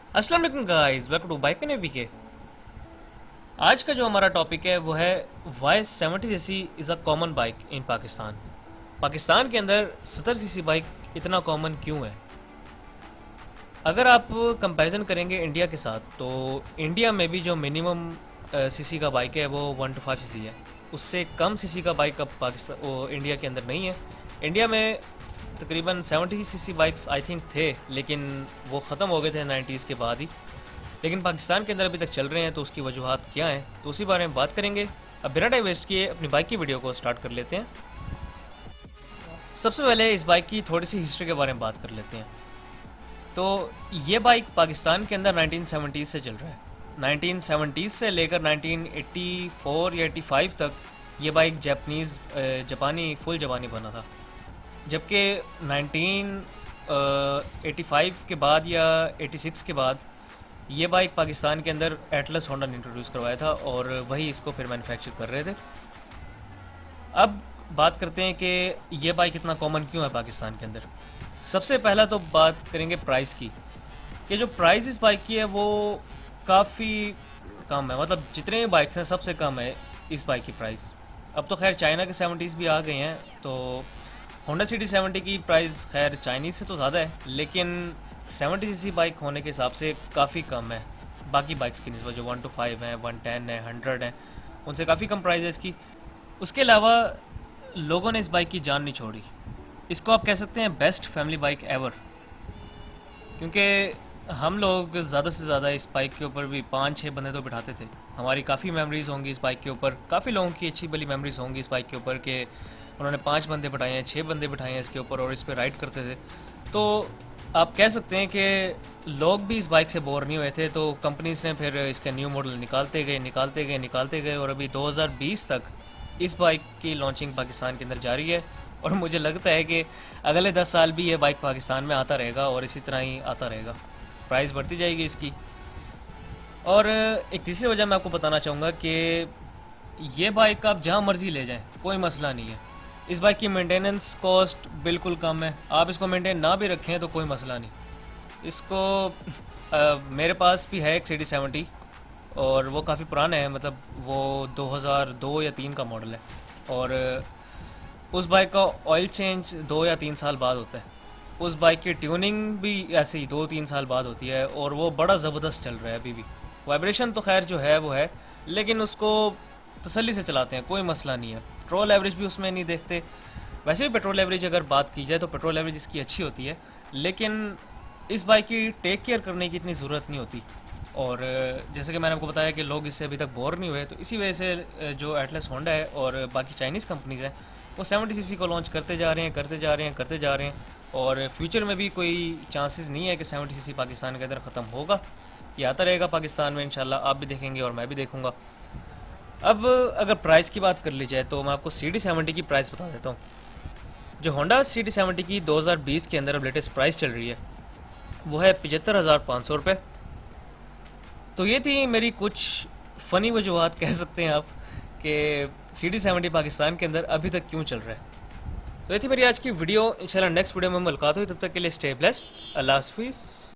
अस्सलाम वालेकुम guys, welcome to bike N K. आज का जो हमारा टॉपिक है वो है why 70cc is a common bike in Pakistan. Pakistan के अंदर 70cc बाइक इतना कॉमन क्यों है? अगर आप कंपैरिजन करेंगे इंडिया के साथ तो इंडिया में भी जो मिनिमम सीसी का बाइक है वो 1 to 5 cc है। उससे कम सीसी का बाइक अब पाकिस्तान वो इंडिया के अंदर नहीं है। इंडिया में तकरीबन 70cc बाइक्स आई थिंक थे, लेकिन वो ख़त्म हो गए थे 90s के बाद ही। लेकिन पाकिस्तान के अंदर अभी तक चल रहे हैं, तो उसकी वजूहत क्या हैं तो उसी बारे में बात करेंगे। अब बिना टाइम वेस्ट किए अपनी बाइक की वीडियो को स्टार्ट कर लेते हैं। सबसे पहले इस बाइक की थोड़ी सी हिस्ट्री के बारे में बात कर लेते हैं। तो ये बाइक पाकिस्तान के अंदर 1970 से चल रहा है। 1970 से लेकर 1984 या 85 तक ये बाइक जापानी फुल जापानी बना था। जबकि 1985 के बाद या 86 के बाद ये बाइक पाकिस्तान के अंदर एटलस होंडा ने इंट्रोड्यूस करवाया था और वही इसको फिर मैन्युफैक्चर कर रहे थे। अब बात करते हैं कि ये बाइक इतना कॉमन क्यों है पाकिस्तान के अंदर। सबसे पहला तो बात करेंगे प्राइस की, कि जो प्राइस इस बाइक की है वो काफ़ी कम है। मतलब जितने बाइक्स हैं सबसे कम है इस बाइक की प्राइस। अब तो खैर चाइना के 70s भी आ गए हैं, तो होंडा सिटी 70 की प्राइस खैर चाइनीज़ से तो ज़्यादा है, लेकिन 70cc बाइक होने के हिसाब से काफ़ी कम है बाकी बाइक्स की निस्बत। जो 1 to 5 है, 110 है, 100 है, उनसे काफ़ी कम प्राइस है इसकी। उसके अलावा लोगों ने इस बाइक की जान नहीं छोड़ी। इसको आप कह सकते हैं बेस्ट फैमिली बाइक एवर, क्योंकि हम लोग ज़्यादा से ज़्यादा इस बाइक के ऊपर भी 5-6 बंदे तो बिठाते थे। हमारी काफ़ी मेमोरीज़ होंगी इस बाइक के ऊपर, काफ़ी लोगों की अच्छी भली मेमोरीज़ होंगी इस बाइक के ऊपर कि उन्होंने 5 बंदे बिठाए हैं, 6 बंदे बिठाए हैं इसके ऊपर और इस पर राइड करते थे। तो आप कह सकते हैं कि लोग भी इस बाइक से बोर नहीं हुए थे, तो कंपनीज ने फिर इसके न्यू मॉडल निकालते गए और अभी 2020 तक इस बाइक की लॉन्चिंग पाकिस्तान के अंदर जारी है। और मुझे लगता है कि अगले 10 साल भी ये बाइक पाकिस्तान में आता रहेगा और इसी तरह ही आता रहेगा, प्राइस बढ़ती जाएगी इसकी। और एक तीसरी वजह मैं आपको बताना चाहूँगा कि ये बाइक आप जहाँ मर्ज़ी ले जाएं कोई मसला नहीं है। इस बाइक की मेंटेनेंस कॉस्ट बिल्कुल कम है। आप इसको मेंटेन ना भी रखें तो कोई मसला नहीं। इसको मेरे पास भी है एक सिटी 70 और वो काफ़ी पुराना है, मतलब वो 2002 या 3 का मॉडल है। और उस बाइक का ऑयल चेंज 2 या 3 साल बाद होता है। उस बाइक की ट्यूनिंग भी ऐसे ही 2-3 साल बाद होती है और वो बड़ा ज़बरदस्त चल रहा है अभी भी। वाइब्रेशन तो खैर जो है वो है, लेकिन उसको तसल्ली से चलाते हैं, कोई मसला नहीं है। पेट्रोल एवरेज भी उसमें नहीं देखते। वैसे भी पेट्रोल एवरेज अगर बात की जाए तो पेट्रोल एवरेज इसकी अच्छी होती है, लेकिन इस बाइक की टेक केयर करने की इतनी ज़रूरत नहीं होती। और जैसे कि मैंने आपको बताया कि लोग इससे अभी तक बोर नहीं हुए, तो इसी वजह से जो एटलस होंडा है और बाकी चाइनीज़ कंपनीज़ हैं वो 70cc को लॉन्च करते जा रहे हैं। और फ्यूचर में भी कोई चांसेस नहीं है कि 70cc पाकिस्तान के अंदर ख़त्म होगा। ये आता रहेगा पाकिस्तान में इंशाल्लाह, आप भी देखेंगे और मैं भी देखूँगा। अब अगर प्राइस की बात कर ली जाए तो मैं आपको CD70 की प्राइस बता देता हूँ। जो होंडा CD70 की 2020 के अंदर अब लेटेस्ट प्राइस चल रही है वो है 75,500 रुपये। तो ये थी मेरी कुछ फ़नी वजूहत कह सकते हैं आप कि CD70 पाकिस्तान के अंदर अभी तक क्यों चल रहा है। तो ये थी मेरी आज की वीडियो। इंशाल्लाह नेक्स्ट वीडियो में मुलाकात हुई, तब तक के लिए स्टे ब्लेस्ड। अल्लाह हाफिज़।